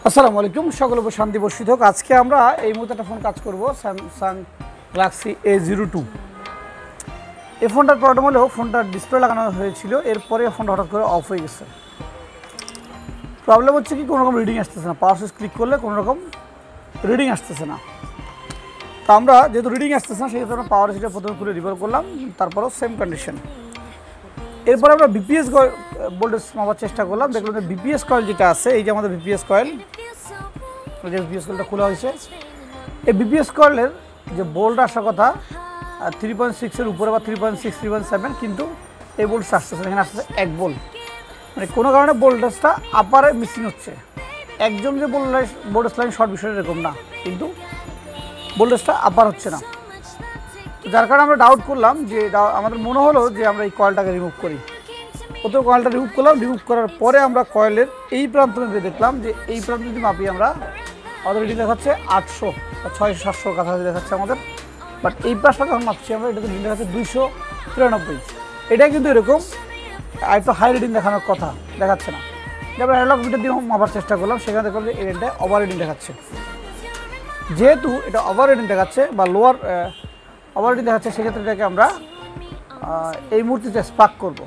আসসালামু আলাইকুম, সকল শান্তি বর্ষিত হোক। আজকে আমরা এই মুহূর্তে একটা ফোন কাজ করব, স্যামসাং গ্যালাক্সি A02। এই ফোনটার প্রবলেম হলো ফোনটার ডিসপ্লে লাগানো হয়েছিল, এরপরে ফোনটা হঠাৎ করে অফ হয়ে গেছে। প্রবলেম হচ্ছে কি, কোনো রকম রিডিং আসতেছে না। পাওয়ার সুইচ ক্লিক করলে কোনো রকম রিডিং আসতেছে না। তো আমরা যেহেতু রিডিং আসতেছে না, সেহেতু আমরা পাওয়ার সুইচটা প্রথমে খুলে রিপেয়ার করলাম, তারপরেও সেম কন্ডিশন। এরপরে আমরা বিপিএস ভোল্টেজ মাপার চেষ্টা করলাম, দেখলাম যে বিপিএস কয়েল যেটা আছে, এই যে আমাদের বিপিএস কয়েল, যে বিপিএস কয়েলটা খোলা হয়েছে, এই বিপিএস কয়েলের যে বোল্ট আসার কথা 3.6-এর উপরে বা 3.6, 3.7, কিন্তু এই বোল্টটা আসতেছে, এখানে আসতেছে 1 বোল্ট। মানে কোনো কারণে ভোল্টেজটা আপারে মিসিং হচ্ছে। একজন যে ভোল্টেজ লাইন শর্ট বিষয় এরকম না, কিন্তু ভোল্টেজটা আপার হচ্ছে না। যার কারণে আমরা ডাউট করলাম, যে আমাদের মনে হলো যে আমরা এই কয়েলটাকে রিমুভ করি। প্রথমে কয়েলটা রিমুভ করলাম, রিমুভ করার পরে আমরা কয়েলের এই প্রান্ত মেপে দেখলাম যে এই প্রান্ত যদি মাপি আমরা, আমাদের রিডিং দেখাচ্ছে 800 বা 600-700 কাছাকাছি দেখাচ্ছে আমাদের। বাট এই পাশটা যখন মাপছি আমরা, এটাতে রিডিং দেখাচ্ছে 293। এটা কিন্তু এরকম একটু হাই রিডিং দেখানোর কথা, দেখাচ্ছে না। আমরা অ্যানালগ মিটার দিয়ে মাপার চেষ্টা করলাম, সেখানে দেখলাম যে এটা ওভার রিডিং দেখাচ্ছে। যেহেতু এটা ওভার রিডিং দেখাচ্ছে বা লোয়ার ওভার রিডিং দেখাচ্ছে, সেক্ষেত্রে এটাকে আমরা এই মুহূর্তে স্পার্ক করব।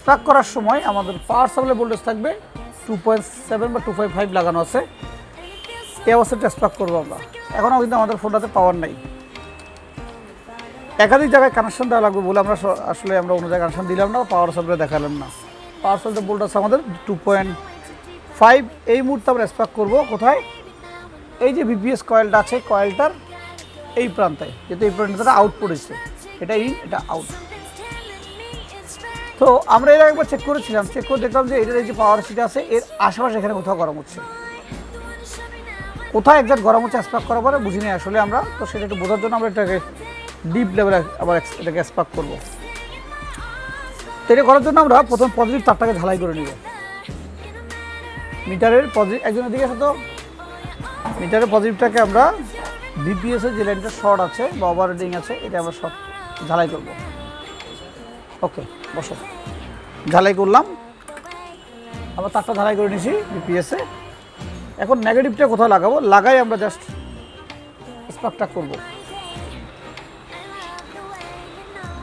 স্পার্ক করার সময় আমাদের পাওয়ার সাপ্লাই ভোল্টেজ থাকবে 2.7 বা 2.5 লাগানো আছে। এই অবস্থাটা স্পার্ক করবো আমরা। এখনও কিন্তু আমাদের ফোনটাতে পাওয়ার নেই, একাধিক জায়গায় কানেকশন দেওয়া লাগবে বলে আমরা আসলে অন্য জায়গায় কানেকশন দিলাম না, পাওয়ার সাপ্লাই দেখালাম না। পাওয়ার সাপ্লাই ভোল্টেজ আছে আমাদের 2.5। এই মুহূর্তে আমরা স্পার্ক করবো কোথায়? এই যে বিপিএস কয়েলটা আছে, কয়েলটার এই প্রান্তে, যেহেতু এই প্রান্তে আউট পড়েছে, এটা ইন, এটা আউট। তো আমরা এর একবার চেক করেছিলাম, চেক করে দেখলাম যে এটার এই যে পাওয়ার সুইচ আছে, এর আশেপাশে এখানে কোথাও গরম হচ্ছে। কোথায় একজাক্ট গরম হচ্ছে স্পার্ক করার পরে বুঝিনি আসলে আমরা। তো সেটা একটু বোঝার জন্য আমরা এটাকে ডিপ লেভেলে আবার এটাকে স্পার্ক করবো। তো এটা করার জন্য আমরা প্রথম পজিটিভ তারটাকে ঝালাই করে নিব। মিটারের পজিটিভ, একজনের দিকে আছে, তো মিটারের পজিটিভটাকে আমরা বিপিএসের যে লাইনটা শর্ট আছে বা ওভার রিডিং আছে, এটা আমরা সব ঝালাই করব। ওকে, বসো। ঝালাই করলাম, আমরা তারটা ঝালাই করে নিয়েছি বিপিএসে। এখন নেগেটিভটা কোথাও লাগাবো, লাগাই আমরা জাস্ট স্পার্কটা করব।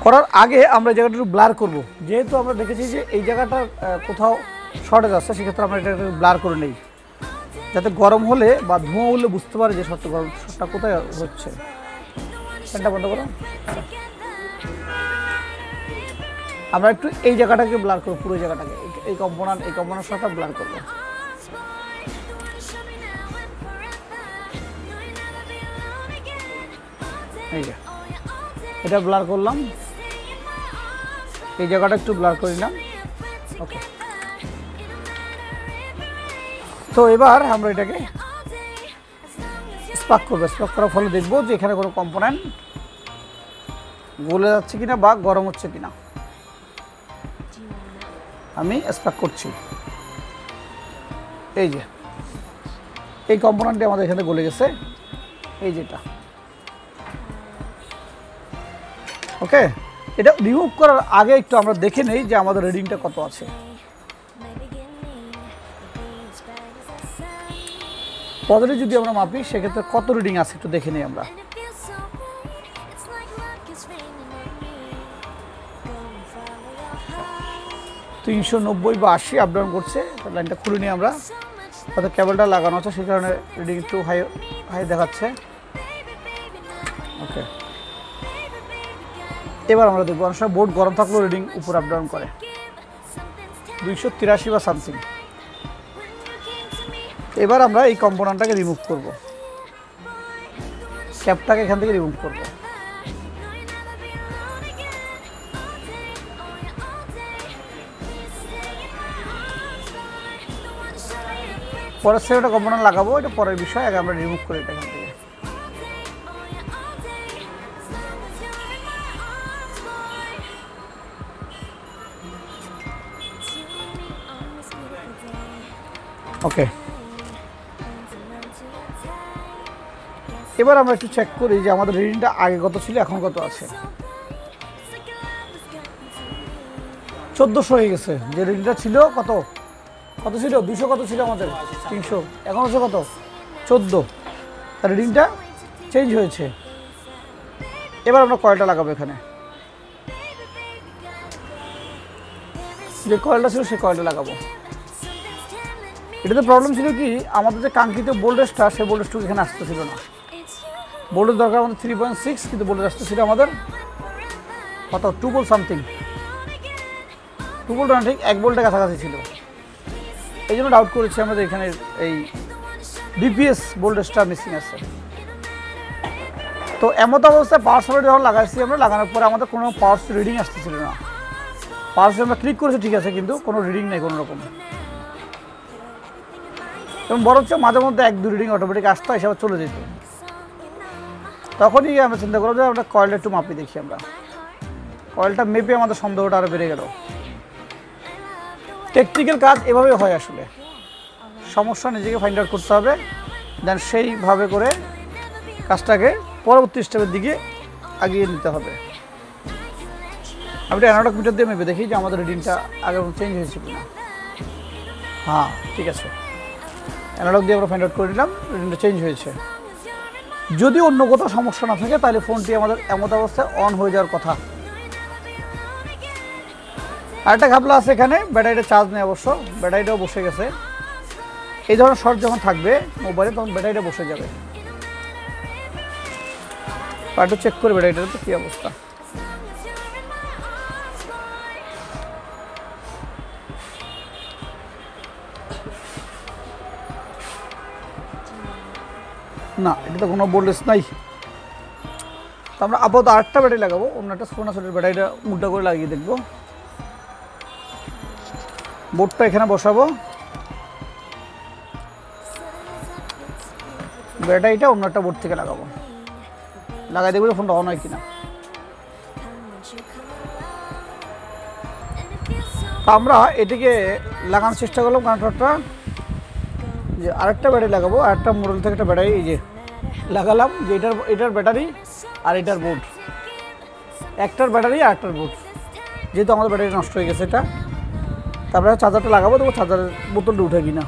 করার আগে আমরা এই জায়গাটা একটু ব্লার করব। যেহেতু আমরা দেখেছি যে এই জায়গাটা কোথাও শর্টেজ আছে, সেক্ষেত্রে আমরা এটা ব্লার করে নেই, যাতে গরম হলে বা ধোঁয়া উঠলে বুঝতে পারে যে শর্টটা কোথায় হচ্ছে। ফ্যানটা বন্ধ করো। আমরা একটু এই জায়গাটাকে ব্লার করবো, পুরো জায়গাটাকে, এই কম্পোনেন্ট শর্টটা ব্লার করবো। এই যে এটা ব্লার করলাম, এই জায়গাটা একটু ব্লার করে নিলাম। ওকে, তো এবার আমরা এটাকে স্পার্ক করবো। স্পার্ক করার ফলে দেখবো যে এখানে কোনো কম্পোনেন্ট গলে যাচ্ছে কিনা বা গরম হচ্ছে কিনা। আমি স্পার্ক করছি, এই যে এই কম্পোনেন্টটি আমাদের এখানে গলে গেছে, এই যেটা। ওকে, এটা রিমুভ করার আগে একটু আমরা দেখে নেই যে আমাদের রিডিংটা কত আছে। পজিটিভ যদি আমরা মাপি, সেক্ষেত্রে কত রিডিং আছে একটু দেখে নিই আমরা। তিনশো 90 বা 80 আপ ডাউন করছে। লাইনটা খুলে নিই আমরা, হয়তো কেবলটা লাগানো আছে, সেই কারণে রিডিং একটু হাই দেখাচ্ছে। ওকে, এবার আমরা দেখবো, অনেক সময় বোর্ড গরম থাকলেও রিডিং উপর আপ ডাউন করে। 283 বা সামথিং। এবার আমরা এই কম্পোনেন্টটাকে রিমুভ করব, ক্যাপটাকে এখান থেকে রিমুভ করব। পরের সেটা কম্পোনেন্ট লাগাবো, এটা পরের বিষয়, আগে আমরা রিমুভ করি এটা এখান থেকে। ওকে, এবার আমরা একটু চেক করি যে আমাদের রিডিংটা আগে কত ছিল, এখন কত আছে। 1400 হয়ে গেছে। যে রিডিংটা ছিল কত কত ছিল 200 কত ছিল আমাদের 300 এখন হচ্ছে কত 14 তার রিডিংটা চেঞ্জ হয়েছে এবার আমরা কয়েলটা লাগাবো এখানে যে কয়েলটা ছিল সেই কয়েলটা লাগাবো এটাতে প্রবলেম ছিল কি আমাদের যে কাঙ্ক্ষিত ভোল্টেজটা সেই ভোল্টেজটুকু এখানে আসতেছিল না ভোল্টেজ দরকার আমাদের 3.6 কিন্তু ভোল্টেজ আসতেছিল আমাদের কত 2 ভোল্ট সামথিং 2 ভোল্ট না ঠিক 1 ভোল্টের কাছাকাছি ছিল এই জন্য ডাউট করেছি আমাদের এখানে এই ডিপিএস ভোল্টেজটা মিসিং আছে তো এমত অবস্থায় পাওয়ার সাপ্লাই যখন লাগাইছি আমরা লাগানোর পরে আমাদের কোনো পাওয়ার রিডিং আসতেছিল না পাওয়ার আমরা ক্লিক করেছি ঠিক আছে কিন্তু কোনো রিডিং নেই কোনো রকম এবং বরঞ্চ মাঝে মধ্যে 1-2 রিডিং অটোমেটিক আসতো এসব চলে যেত তখনই আমরা চিন্তা করলাম যে আমরা কয়েলটা একটু মাপি দেখি আমরা কয়েলটা মেপে আমাদের সন্দেহটা আরও বেড়ে গেল টেকনিক্যাল কাজ এভাবে হয় আসলে সমস্যা নিজেকে ফাইন্ড আউট করতে হবে দেন সেইভাবে করে কাজটাকে পরবর্তী স্টেপের দিকে এগিয়ে নিতে হবে আমি অ্যানালগ মিটার দিয়ে মেপে দেখি যে আমাদের রিডিংটা আগে চেঞ্জ হয়েছে কিনা হ্যাঁ ঠিক আছে অ্যানালগ দিয়ে আমরা ফাইন্ড আউট করে নিলাম রিডিংটা চেঞ্জ হয়েছে যদি অন্য কোথাও সমস্যা না থাকে তাহলে ফোনটি আমাদের এমত অবস্থায় অন হয়ে যাওয়ার কথা আরেকটা ঘাপলা আছে এখানে ব্যাটারিটা চার্জ নেই অবশ্য ব্যাটারিটাও বসে গেছে এই ধরনের শর্ট যখন থাকবে মোবাইলে তখন ব্যাটারিটা বসে যাবে একটু চেক করে ব্যাটারিটার তো কী অবস্থা না এটা তো কোনো ভোল্টেজ নাই তো আমরা আপাতত আরেকটা ব্যাটারি লাগাবো অন্য একটা ফোন আসলে ব্যাটারিটা উল্টা করে লাগিয়ে দেখবো বোর্ডটা এখানে বসাবো ব্যাটারিটা অন্য একটা বোর্ড থেকে লাগাবো লাগাই দেখবো ফোনটা অন হয় কিনা আমরা এটিকে লাগানোর চেষ্টা করলাম কানেক্টরটা যে আরেকটা ব্যাটারি লাগাবো আরেকটা মডেল থেকে একটা ব্যাটারি এই যে লাগালাম যে এটার ব্যাটারি আর এটার বোর্ড একটার ব্যাটারি আর একটার বোর্ড যেহেতু আমাদের ব্যাটারি নষ্ট হয়ে গেছে এটা তারপরে চার্জারটা লাগাবো দেখবো চার্জারের বোতলটা উঠে কিনা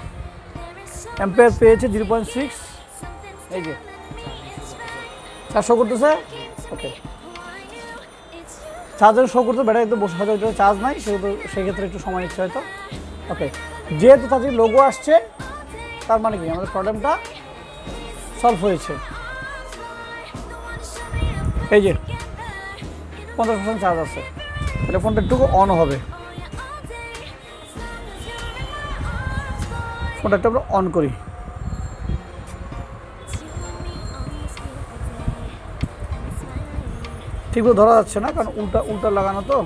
অ্যাম্পিয়ার পেয়েছে 0.6 এই যে 400 করতেছে ওকে চার্জার শো করতে ব্যাটারি একদম বসে হয়তো চার্জ নাই সেহেতু সেক্ষেত্রে একটু সময় নিচ্ছে হয়তো ওকে যেহেতু তাদের লোগো আসছে তার মানে কি আমাদের প্রবলেমটা সলভ হয়েছে এই যে 50% চার্জ আছে তাহলে ফোনটা একটু অন হবে ফোনটা একটু আমরা অন করি ঠিকভাবে ধরা যাচ্ছে না কারণ উল্টা লাগানো তো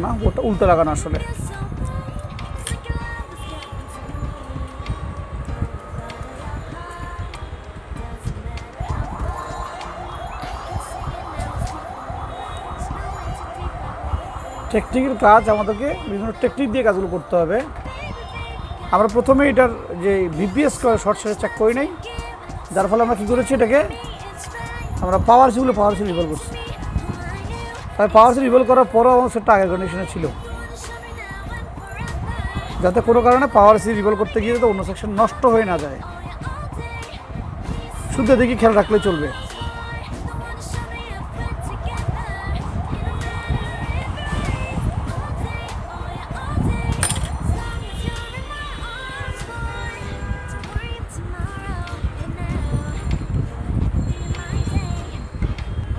না ওটা উল্টা লাগানো আসলে টেকনিক্যাল কাজ আমাদেরকে বিভিন্ন টেকনিক দিয়ে কাজগুলো করতে হবে আমরা প্রথমে এটার যে ভিপিএস শর্ট সার্কিট চেক করি নাই যার ফলে আমরা কী করেছি এটাকে আমরা পাওয়ার সিল রিভল করছি তাই পাওয়ার সিল রিভল করার পরও আমার সেটা আগের কন্ডিশনে ছিল যাতে কোনো কারণে পাওয়ার সিল রিভল করতে গিয়ে যাতে অন্য সেকশন নষ্ট হয়ে না যায় শুধু এদিকে খেয়াল রাখলে চলবে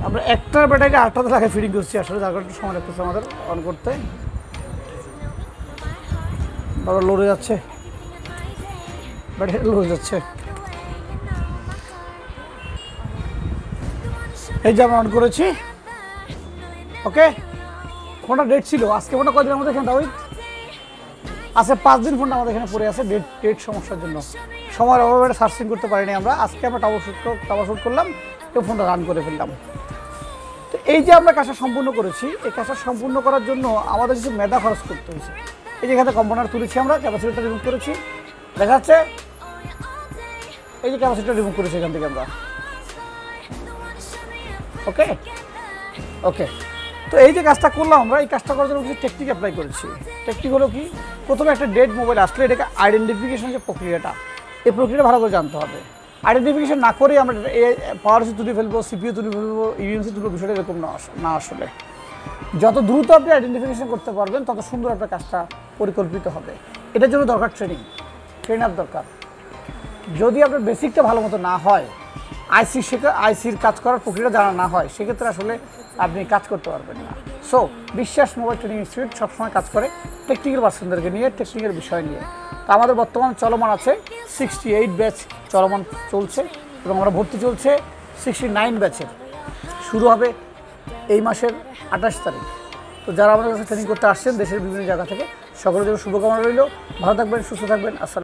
আমরা একটা ব্যাটারিকে আটটাতে লাগাই ফিটিং করছি আসলে যার কারণে একটু সময় লাগতেছে আমাদের অন করতে বাবা লড়ে যাচ্ছে ব্যাটারি লড়ে যাচ্ছে এই যে আমরা অন করেছি ওকে ফোনটা ডেট ছিল আজকে ফোনটা কয়দিনের মধ্যে এখানে ওই আচ্ছা 5 দিন ফোনটা আমাদের এখানে পড়ে আছে ডেট সমস্যার জন্য সময়ের অভাবে সার্চিং করতে পারিনি আমরা আজকে আমরা টাওয়ার শুট করলাম এবং ফোনটা রান করে ফেললাম তো এই যে আমরা কাজটা সম্পূর্ণ করেছি এই কাজটা সম্পূর্ণ করার জন্য আমাদের কিছু মেধা খরচ করতে হয়েছে এই যে এখানে কম্পোনেন্ট তুলেছি আমরা ক্যাপাসিটরটা রিমুভ করেছি দেখা যাচ্ছে এই যে ক্যাপাসিটর রিমুভ করেছি এখান থেকে আমরা ওকে ওকে তো এই যে কাজটা করলাম আমরা, এই কাজটা করার জন্য কিছু টেকনিক অ্যাপ্লাই করেছি। টেকনিক হলো কি, প্রথমে একটা ডেড মোবাইল আসলে এটাকে আইডেন্টিফিকেশন যে প্রক্রিয়াটা, এই প্রক্রিয়াটা ভালো করে জানতে হবে। আইডেন্টিফিকেশন না করে আমরা পাওয়ার তুলে ফেলবো, সিপিইউ তুলে ফেলবো, ইউএনসি তুলবো, বিষয়টা এরকম না। আসলে যত দ্রুত আপনি আইডেন্টিফিকেশন করতে পারবেন তত সুন্দর আপনার কাজটা পরিকল্পিত হবে। এটার জন্য দরকার ট্রেনার দরকার। যদি আপনার বেসিকটা ভালো মতো না হয়, আইসির কাজ করার প্রক্রিয়া জানা না হয়, সেক্ষেত্রে আসলে আপনি কাজ করতে পারবেন না। সো বিশ্বাস মোবাইল ট্রেনিং ইনস্টিটিউট সবসময় কাজ করে টেকনিক্যাল পার্সনদেরকে নিয়ে, টেকনিক্যাল বিষয় নিয়ে। তো আমাদের বর্তমান চলমান আছে 68 ব্যাচ চলমান চলছে, এবং আমরা ভর্তি চলছে 69 ব্যাচের। শুরু হবে এই মাসের 28 তারিখ। তো যারা আমাদের কাছে ট্রেনিং করতে আসছেন দেশের বিভিন্ন জায়গা থেকে, সকলের জন্য শুভকামনা রইল। ভালো থাকবেন, সুস্থ থাকবেন। আসসালাম।